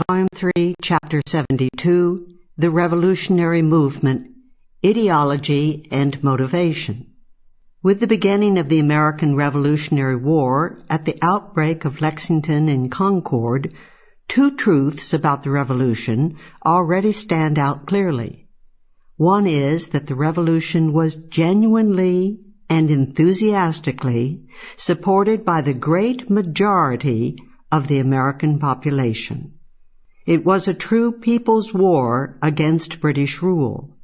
Volume 3, Chapter 72, The Revolutionary Movement, Ideology and Motivation. With the beginning of the American Revolutionary War, at the outbreak of Lexington and Concord, two truths about the Revolution already stand out clearly. One is that the Revolution was genuinely and enthusiastically supported by the great majority of the American population. It was a true people's war against British rule.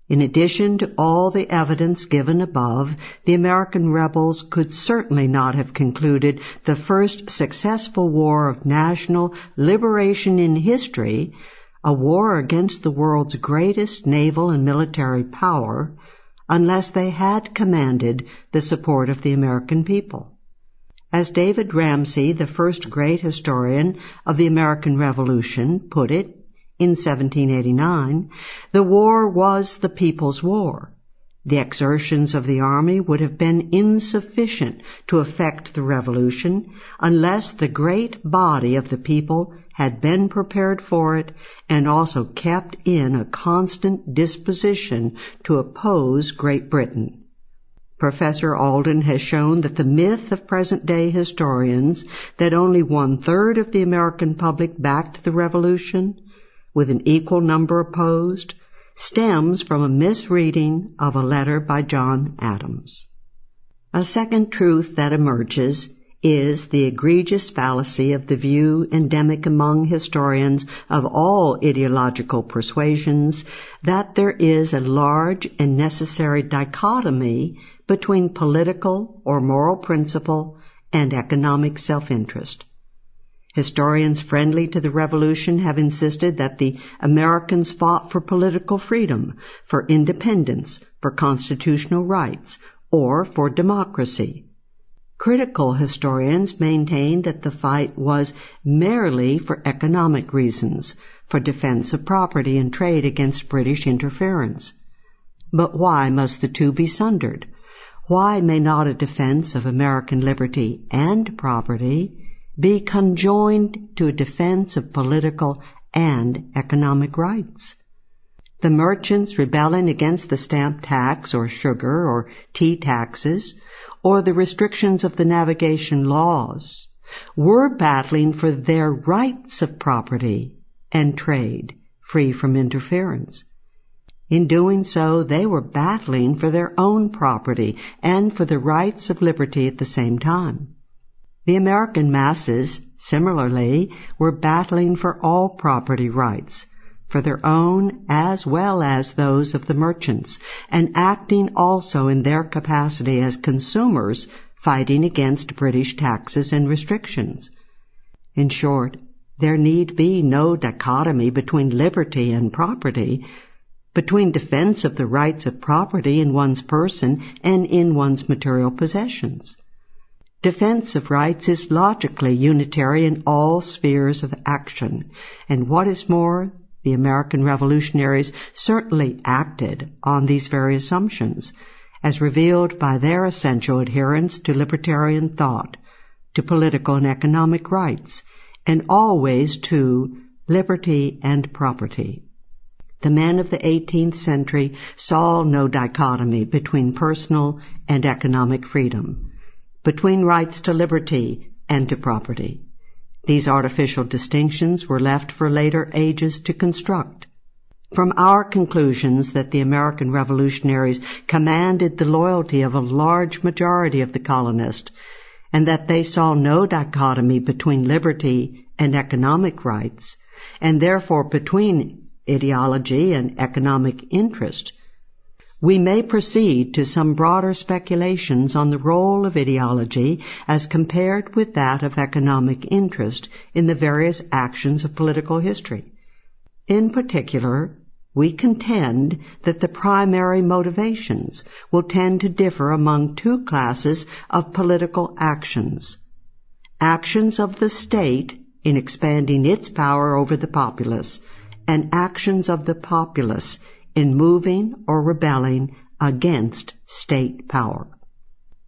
In addition to all the evidence given above, the American rebels could certainly not have concluded the first successful war of national liberation in history, a war against the world's greatest naval and military power, unless they had commanded the support of the American people. As David Ramsay, the first great historian of the American Revolution, put it in 1789, the war was the people's war. The exertions of the army would have been insufficient to effect the revolution unless the great body of the people had been prepared for it and also kept in a constant disposition to oppose Great Britain. Professor Alden has shown that the myth of present-day historians that only one-third of the American public backed the revolution, with an equal number opposed, stems from a misreading of a letter by John Adams. A second truth that emerges is the egregious fallacy of the view endemic among historians of all ideological persuasions that there is a large and necessary dichotomy between political or moral principle and economic self-interest. Historians friendly to the Revolution have insisted that the Americans fought for political freedom, for independence, for constitutional rights, or for democracy. Critical historians maintain that the fight was merely for economic reasons, for defense of property and trade against British interference. But why must the two be sundered? Why may not a defense of American liberty and property be conjoined to a defense of political and economic rights? The merchants rebelling against the stamp tax or sugar or tea taxes or the restrictions of the navigation laws were battling for their rights of property and trade free from interference. In doing so, they were battling for their own property and for the rights of liberty at the same time. The American masses, similarly, were battling for all property rights, for their own as well as those of the merchants, and acting also in their capacity as consumers fighting against British taxes and restrictions. In short, there need be no dichotomy between liberty and property, between defense of the rights of property in one's person and in one's material possessions. Defense of rights is logically unitary in all spheres of action, and what is more, the American revolutionaries certainly acted on these very assumptions, as revealed by their essential adherence to libertarian thought, to political and economic rights, and always to liberty and property. The men of the 18th century saw no dichotomy between personal and economic freedom, between rights to liberty and to property. These artificial distinctions were left for later ages to construct. From our conclusions that the American revolutionaries commanded the loyalty of a large majority of the colonists, and that they saw no dichotomy between liberty and economic rights, and therefore between ideology and economic interest, we may proceed to some broader speculations on the role of ideology as compared with that of economic interest in the various actions of political history. In particular, we contend that the primary motivations will tend to differ among two classes of political actions: actions of the state in expanding its power over the populace, and actions of the populace in moving or rebelling against state power.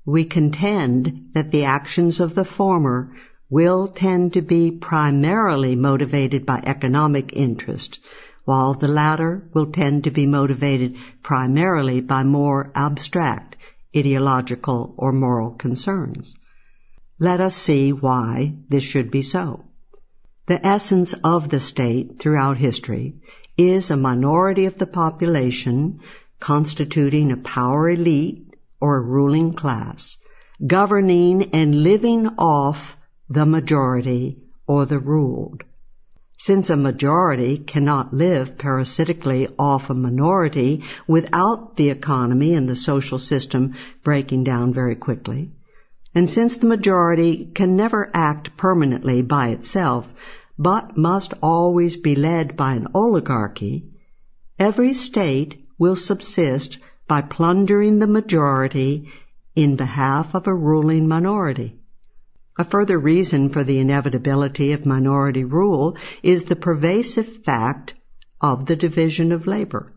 We contend that the actions of the former will tend to be primarily motivated by economic interest, while the latter will tend to be motivated primarily by more abstract ideological or moral concerns. Let us see why this should be so. The essence of the state throughout history is a minority of the population constituting a power elite or a ruling class, governing and living off the majority or the ruled. Since a majority cannot live parasitically off a minority without the economy and the social system breaking down very quickly, and since the majority can never act permanently by itself, but must always be led by an oligarchy, every state will subsist by plundering the majority in behalf of a ruling minority. A further reason for the inevitability of minority rule is the pervasive fact of the division of labor.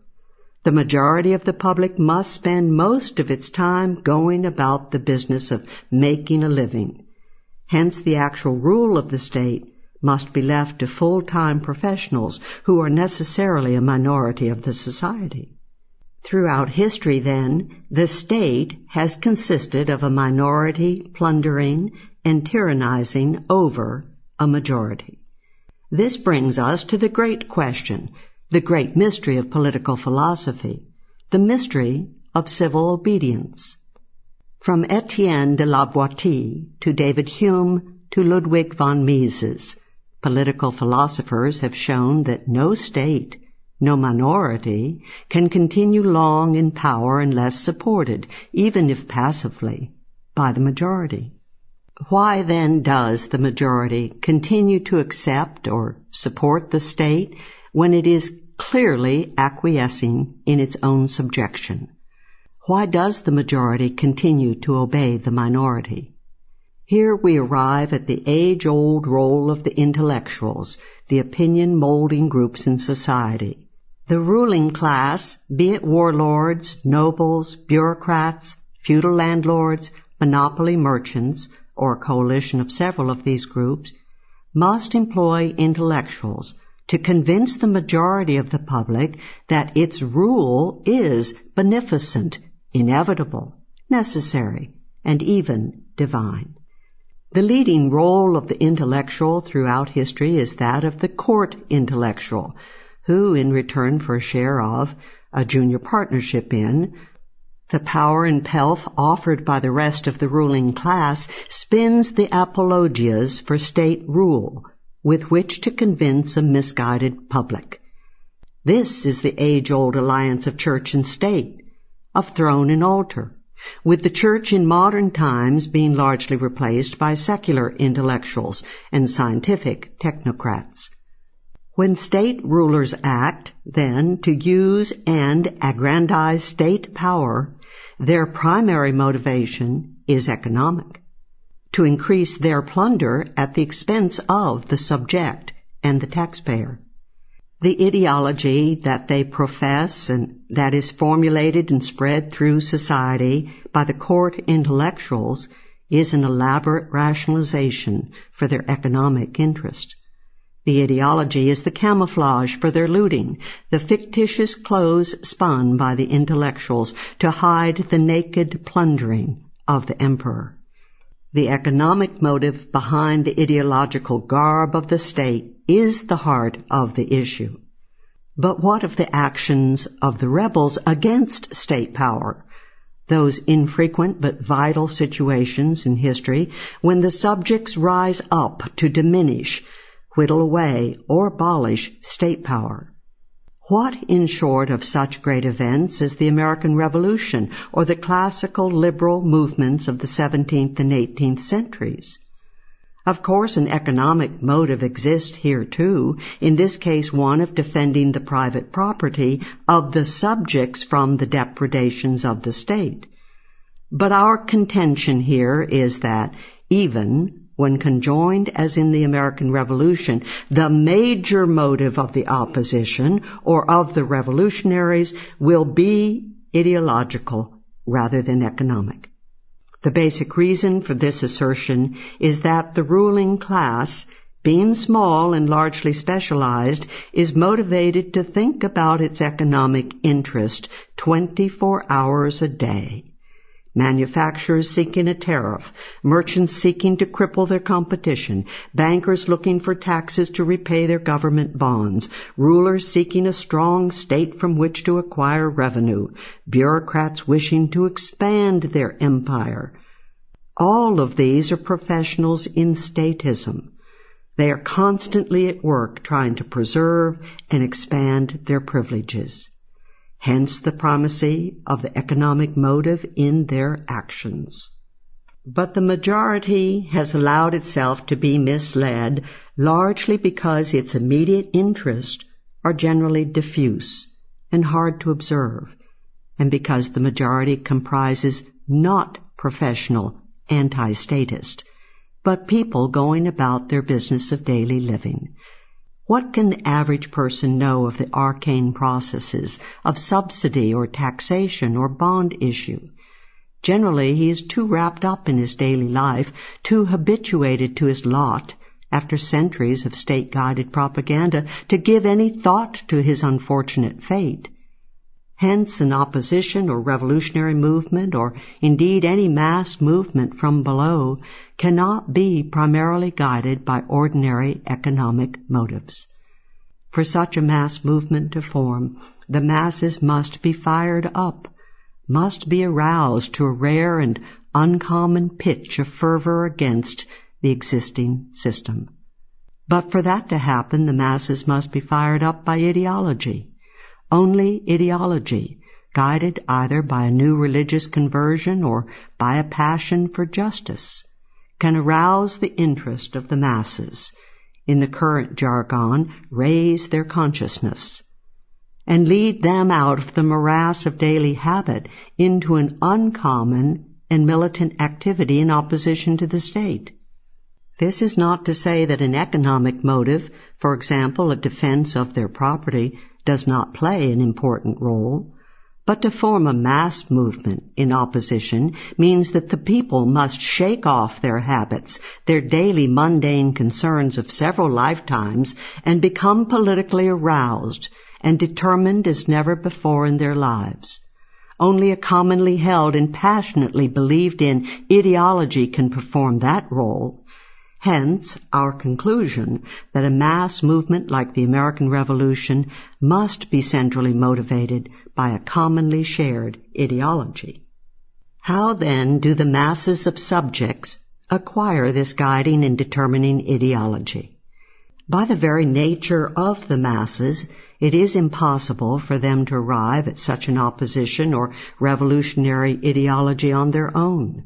The majority of the public must spend most of its time going about the business of making a living. Hence, the actual rule of the state must be left to full-time professionals who are necessarily a minority of the society. Throughout history, then, the state has consisted of a minority plundering and tyrannizing over a majority. This brings us to the great question, the great mystery of political philosophy, the mystery of civil obedience. From Etienne de la Boétie to David Hume to Ludwig von Mises, political philosophers have shown that no state, no minority, can continue long in power unless supported, even if passively, by the majority. Why then does the majority continue to accept or support the state when it is clearly acquiescing in its own subjection? Why does the majority continue to obey the minority? Here we arrive at the age-old role of the intellectuals, the opinion-molding groups in society. The ruling class, be it warlords, nobles, bureaucrats, feudal landlords, monopoly merchants, or a coalition of several of these groups, must employ intellectuals to convince the majority of the public that its rule is beneficent, inevitable, necessary, and even divine. The leading role of the intellectual throughout history is that of the court intellectual, who, in return for a share of, a junior partnership in, the power and pelf offered by the rest of the ruling class, spins the apologias for state rule with which to convince a misguided public. This is the age-old alliance of church and state, of throne and altar, with the church in modern times being largely replaced by secular intellectuals and scientific technocrats. When state rulers act, then, to use and aggrandize state power, their primary motivation is economic, to increase their plunder at the expense of the subject and the taxpayer. The ideology that they profess and that is formulated and spread through society by the court intellectuals is an elaborate rationalization for their economic interest. The ideology is the camouflage for their looting, the fictitious clothes spun by the intellectuals to hide the naked plundering of the emperor. The economic motive behind the ideological garb of the state is the heart of the issue. But what of the actions of the rebels against state power? Those infrequent but vital situations in history when the subjects rise up to diminish, whittle away, or abolish state power. What, in short, of such great events as the American Revolution or the classical liberal movements of the 17th and 18th centuries? Of course, an economic motive exists here too, in this case one of defending the private property of the subjects from the depredations of the state. But our contention here is that even when conjoined as in the American Revolution, the major motive of the opposition or of the revolutionaries will be ideological rather than economic. The basic reason for this assertion is that the ruling class, being small and largely specialized, is motivated to think about its economic interest 24 hours a day. Manufacturers seeking a tariff, merchants seeking to cripple their competition, bankers looking for taxes to repay their government bonds, rulers seeking a strong state from which to acquire revenue, bureaucrats wishing to expand their empire. All of these are professionals in statism. They are constantly at work trying to preserve and expand their privileges. Hence the primacy of the economic motive in their actions. But the majority has allowed itself to be misled largely because its immediate interests are generally diffuse and hard to observe, and because the majority comprises not professional anti-statist, but people going about their business of daily living. What can the average person know of the arcane processes of subsidy or taxation or bond issue? Generally, he is too wrapped up in his daily life, too habituated to his lot, after centuries of state-guided propaganda, to give any thought to his unfortunate fate. Hence, an opposition or revolutionary movement, or indeed any mass movement from below, cannot be primarily guided by ordinary economic motives. For such a mass movement to form, the masses must be fired up, must be aroused to a rare and uncommon pitch of fervor against the existing system. But for that to happen, the masses must be fired up by ideology. Only ideology, guided either by a new religious conversion or by a passion for justice, can arouse the interest of the masses, in the current jargon, raise their consciousness, and lead them out of the morass of daily habit into an uncommon and militant activity in opposition to the state. This is not to say that an economic motive, for example, a defense of their property, does not play an important role, but to form a mass movement in opposition means that the people must shake off their habits, their daily mundane concerns of several lifetimes, and become politically aroused and determined as never before in their lives. Only a commonly held and passionately believed in ideology can perform that role. Hence, our conclusion that a mass movement like the American Revolution must be centrally motivated by a commonly shared ideology. How, then, do the masses of subjects acquire this guiding and determining ideology? By the very nature of the masses, it is impossible for them to arrive at such an opposition or revolutionary ideology on their own.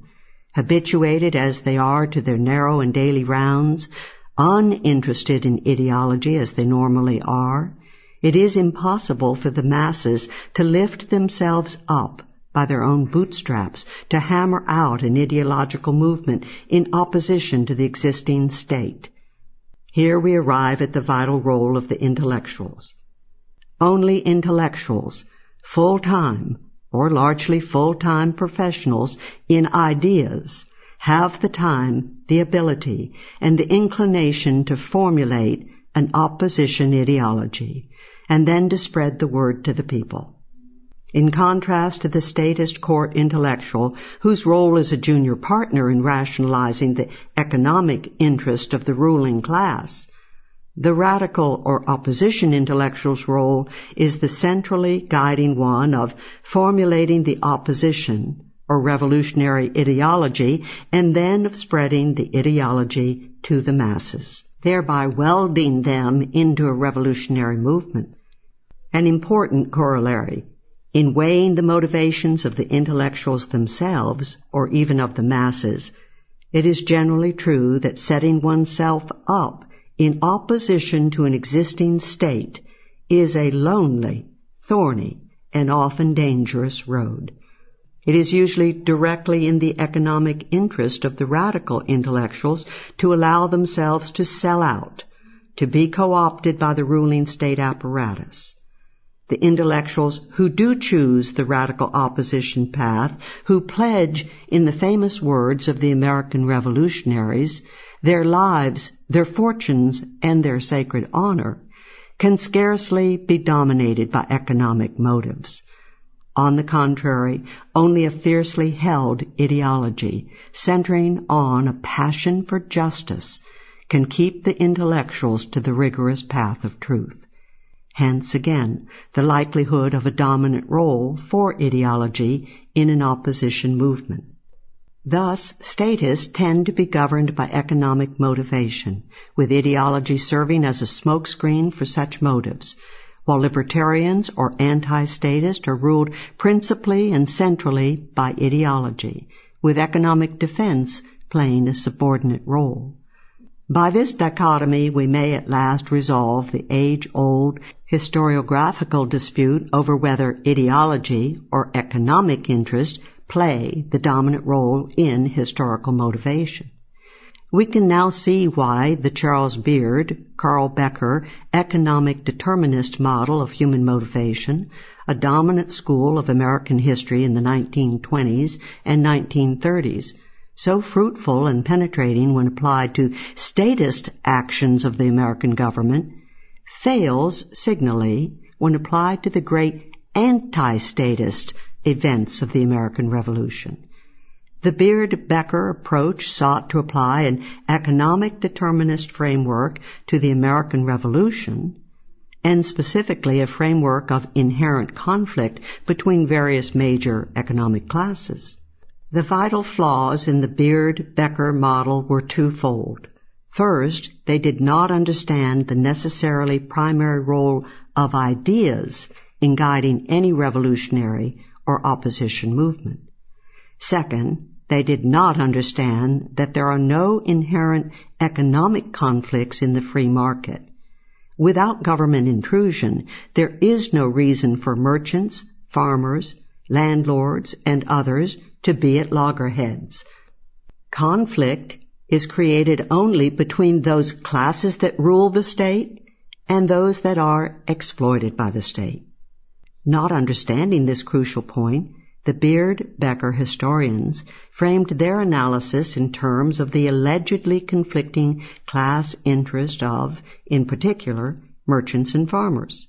Habituated as they are to their narrow and daily rounds, uninterested in ideology as they normally are, it is impossible for the masses to lift themselves up by their own bootstraps, to hammer out an ideological movement in opposition to the existing state. Here we arrive at the vital role of the intellectuals. Only intellectuals, full-time, or largely full-time professionals in ideas, have the time, the ability, and the inclination to formulate an opposition ideology, and then to spread the word to the people. In contrast to the statist court intellectual, whose role is a junior partner in rationalizing the economic interest of the ruling class, the radical or opposition intellectual's role is the centrally guiding one of formulating the opposition or revolutionary ideology and then of spreading the ideology to the masses, thereby welding them into a revolutionary movement. An important corollary, in weighing the motivations of the intellectuals themselves, or even of the masses, it is generally true that setting oneself up in opposition to an existing state is a lonely, thorny, and often dangerous road. It is usually directly in the economic interest of the radical intellectuals to allow themselves to sell out, to be co-opted by the ruling state apparatus. The intellectuals who do choose the radical opposition path, who pledge, in the famous words of the American revolutionaries, their lives, their fortunes, and their sacred honor, can scarcely be dominated by economic motives. On the contrary, only a fiercely held ideology, centering on a passion for justice, can keep the intellectuals to the rigorous path of truth. Hence again, the likelihood of a dominant role for ideology in an opposition movement. Thus, statists tend to be governed by economic motivation, with ideology serving as a smokescreen for such motives, while libertarians or anti-statists are ruled principally and centrally by ideology, with economic defense playing a subordinate role. By this dichotomy, we may at last resolve the age-old historiographical dispute over whether ideology or economic interest play the dominant role in historical motivation. We can now see why the Charles Beard, Carl Becker economic determinist model of human motivation, a dominant school of American history in the 1920s and 1930s, so fruitful and penetrating when applied to statist actions of the American government, fails signally when applied to the great anti-statist events of the American Revolution. The Beard-Becker approach sought to apply an economic determinist framework to the American Revolution, and specifically a framework of inherent conflict between various major economic classes. The vital flaws in the Beard-Becker model were twofold. First, they did not understand the necessarily primary role of ideas in guiding any revolutionary or opposition movement. Second, they did not understand that there are no inherent economic conflicts in the free market. Without government intrusion, there is no reason for merchants, farmers, landlords, and others to be at loggerheads. Conflict is created only between those classes that rule the state and those that are exploited by the state. Not understanding this crucial point, the Beard-Becker historians framed their analysis in terms of the allegedly conflicting class interest of, in particular, merchants and farmers.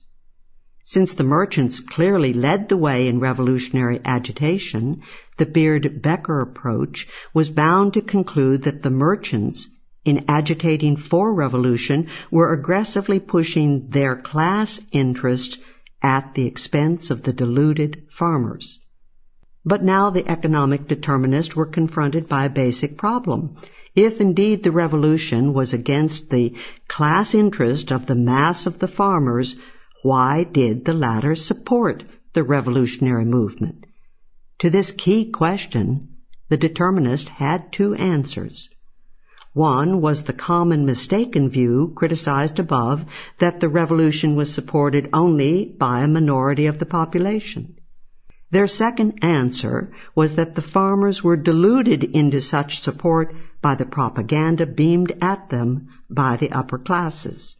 Since the merchants clearly led the way in revolutionary agitation, the Beard-Becker approach was bound to conclude that the merchants, in agitating for revolution, were aggressively pushing their class interest at the expense of the deluded farmers. But now the economic determinists were confronted by a basic problem. If indeed the revolution was against the class interest of the mass of the farmers, why did the latter support the revolutionary movement? To this key question, the determinist had two answers. One was the common mistaken view criticized above that the revolution was supported only by a minority of the population. Their second answer was that the farmers were deluded into such support by the propaganda beamed at them by the upper classes.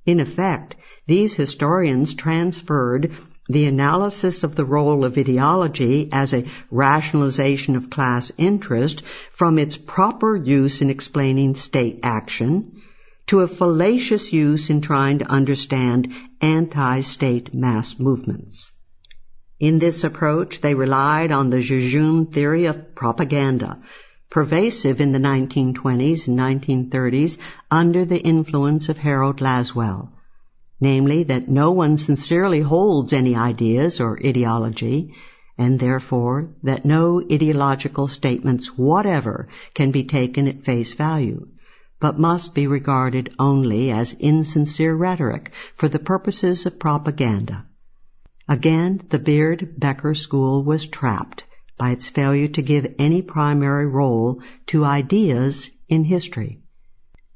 In effect, these historians transferred the analysis of the role of ideology as a rationalization of class interest from its proper use in explaining state action to a fallacious use in trying to understand anti-state mass movements. In this approach, they relied on the jejune theory of propaganda, pervasive in the 1920s and 1930s under the influence of Harold Laswell, namely that no one sincerely holds any ideas or ideology, and therefore that no ideological statements whatever can be taken at face value, but must be regarded only as insincere rhetoric for the purposes of propaganda. Again, the Beard-Becker school was trapped by its failure to give any primary role to ideas in history.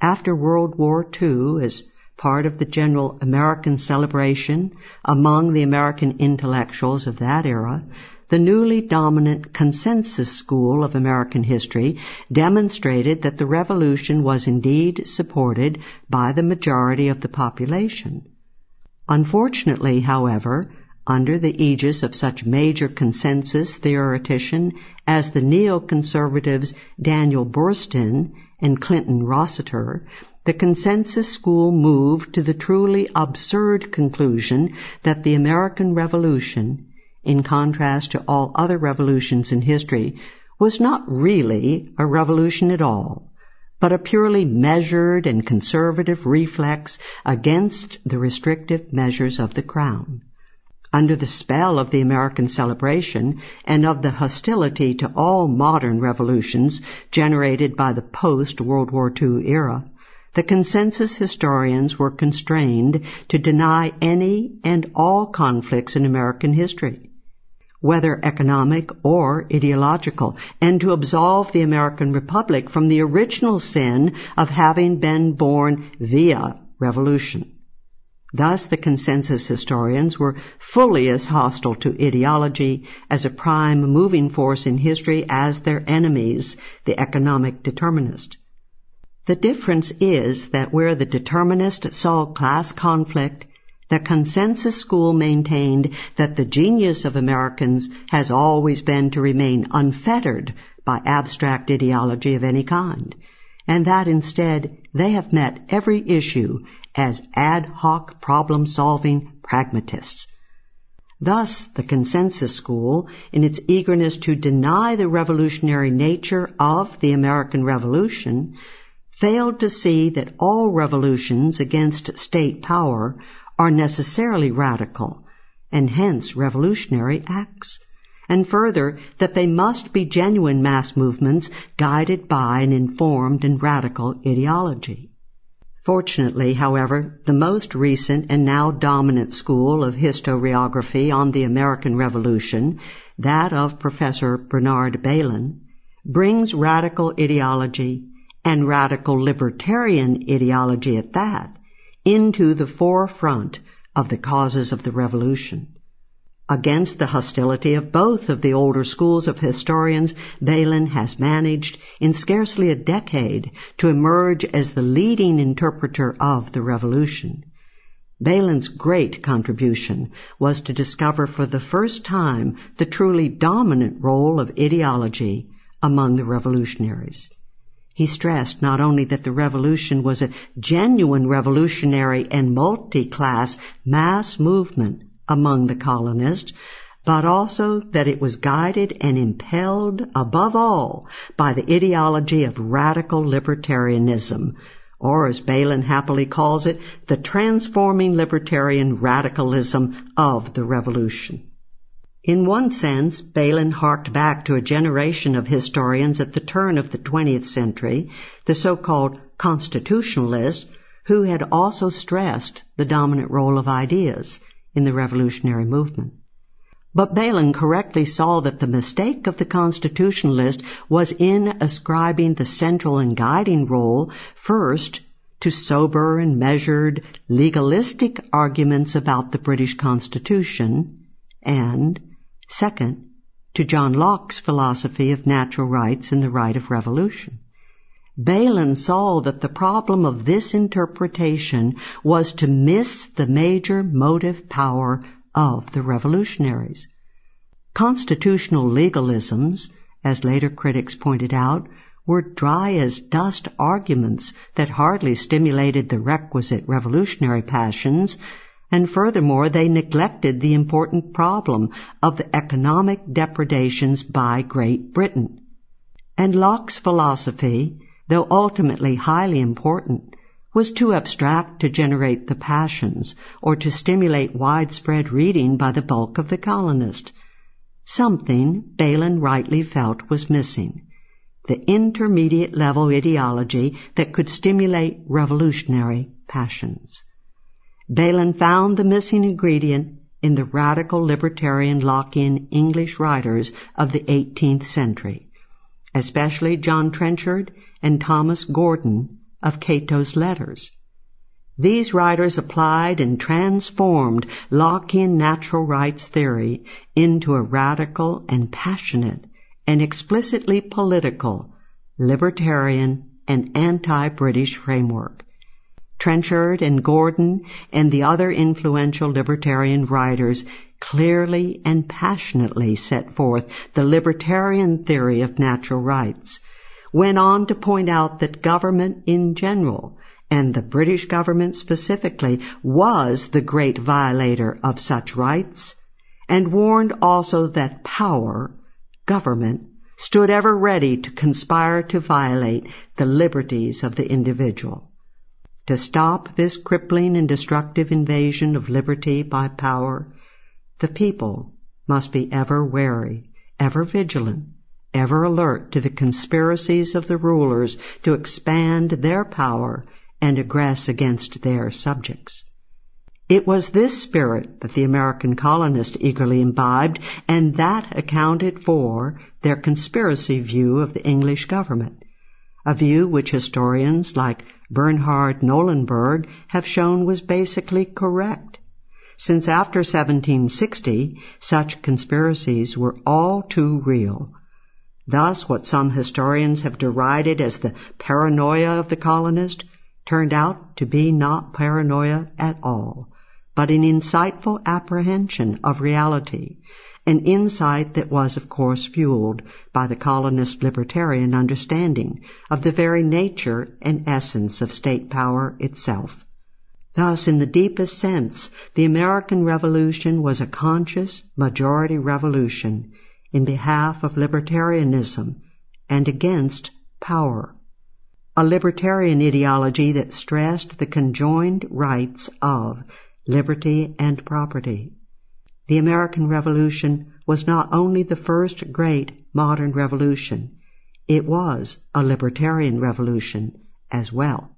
After World War II, as part of the general American celebration among the American intellectuals of that era, the newly dominant consensus school of American history demonstrated that the revolution was indeed supported by the majority of the population. Unfortunately, however, under the aegis of such major consensus theoretician as the neoconservatives Daniel Boorstin and Clinton Rossiter, the consensus school moved to the truly absurd conclusion that the American Revolution, in contrast to all other revolutions in history, was not really a revolution at all, but a purely measured and conservative reflex against the restrictive measures of the Crown. Under the spell of the American celebration and of the hostility to all modern revolutions generated by the post-World War II era, the consensus historians were constrained to deny any and all conflicts in American history, whether economic or ideological, and to absolve the American Republic from the original sin of having been born via revolution. Thus, the consensus historians were fully as hostile to ideology as a prime moving force in history as their enemies, the economic determinist. The difference is that where the determinist saw class conflict, the consensus school maintained that the genius of Americans has always been to remain unfettered by abstract ideology of any kind, and that instead they have met every issue as ad hoc problem-solving pragmatists. Thus, the consensus school, in its eagerness to deny the revolutionary nature of the American Revolution, failed to see that all revolutions against state power are necessarily radical, and hence revolutionary acts, and further, that they must be genuine mass movements guided by an informed and radical ideology. Fortunately, however, the most recent and now dominant school of historiography on the American Revolution, that of Professor Bernard Bailyn, brings radical ideology, and radical libertarian ideology at that, into the forefront of the causes of the Revolution. Against the hostility of both of the older schools of historians, Bailyn has managed, in scarcely a decade, to emerge as the leading interpreter of the Revolution. Bailyn's great contribution was to discover for the first time the truly dominant role of ideology among the revolutionaries. He stressed not only that the Revolution was a genuine revolutionary and multi-class mass movement among the colonists, but also that it was guided and impelled, above all, by the ideology of radical libertarianism, or as Bailyn happily calls it, the transforming libertarian radicalism of the Revolution. In one sense, Bailyn harked back to a generation of historians at the turn of the 20th century, the so-called constitutionalists, who had also stressed the dominant role of ideas in the revolutionary movement. But Bailyn correctly saw that the mistake of the constitutionalist was in ascribing the central and guiding role first to sober and measured legalistic arguments about the British Constitution, and second, to John Locke's philosophy of natural rights and the right of revolution. Bailyn saw that the problem of this interpretation was to miss the major motive power of the revolutionaries. Constitutional legalisms, as later critics pointed out, were dry as dust arguments that hardly stimulated the requisite revolutionary passions, and furthermore they neglected the important problem of the economic depredations by Great Britain. And Locke's philosophy, though ultimately highly important, was too abstract to generate the passions or to stimulate widespread reading by the bulk of the colonists. Something Bailyn rightly felt was missing, the intermediate level ideology that could stimulate revolutionary passions. Bailyn found the missing ingredient in the radical libertarian Lockean English writers of the 18th century, especially John Trenchard and Thomas Gordon of Cato's Letters. These writers applied and transformed Lockean natural rights theory into a radical and passionate and explicitly political, libertarian and anti-British framework. Trenchard and Gordon and the other influential libertarian writers clearly and passionately set forth the libertarian theory of natural rights, went on to point out that government in general, and the British government specifically, was the great violator of such rights, and warned also that power, government, stood ever ready to conspire to violate the liberties of the individual. To stop this crippling and destructive invasion of liberty by power, the people must be ever wary, ever vigilant, ever alert to the conspiracies of the rulers to expand their power and aggress against their subjects. It was this spirit that the American colonists eagerly imbibed, and that accounted for their conspiracy view of the English government, a view which historians like Bernhard Nolenberg have shown was basically correct, since after 1760 such conspiracies were all too real. Thus, what some historians have derided as the paranoia of the colonist turned out to be not paranoia at all, but an insightful apprehension of reality, an insight that was, of course, fueled by the colonist libertarian understanding of the very nature and essence of state power itself. Thus, in the deepest sense, the American Revolution was a conscious majority revolution in behalf of libertarianism and against power, a libertarian ideology that stressed the conjoined rights of liberty and property. The American Revolution was not only the first great modern revolution, it was a libertarian revolution as well.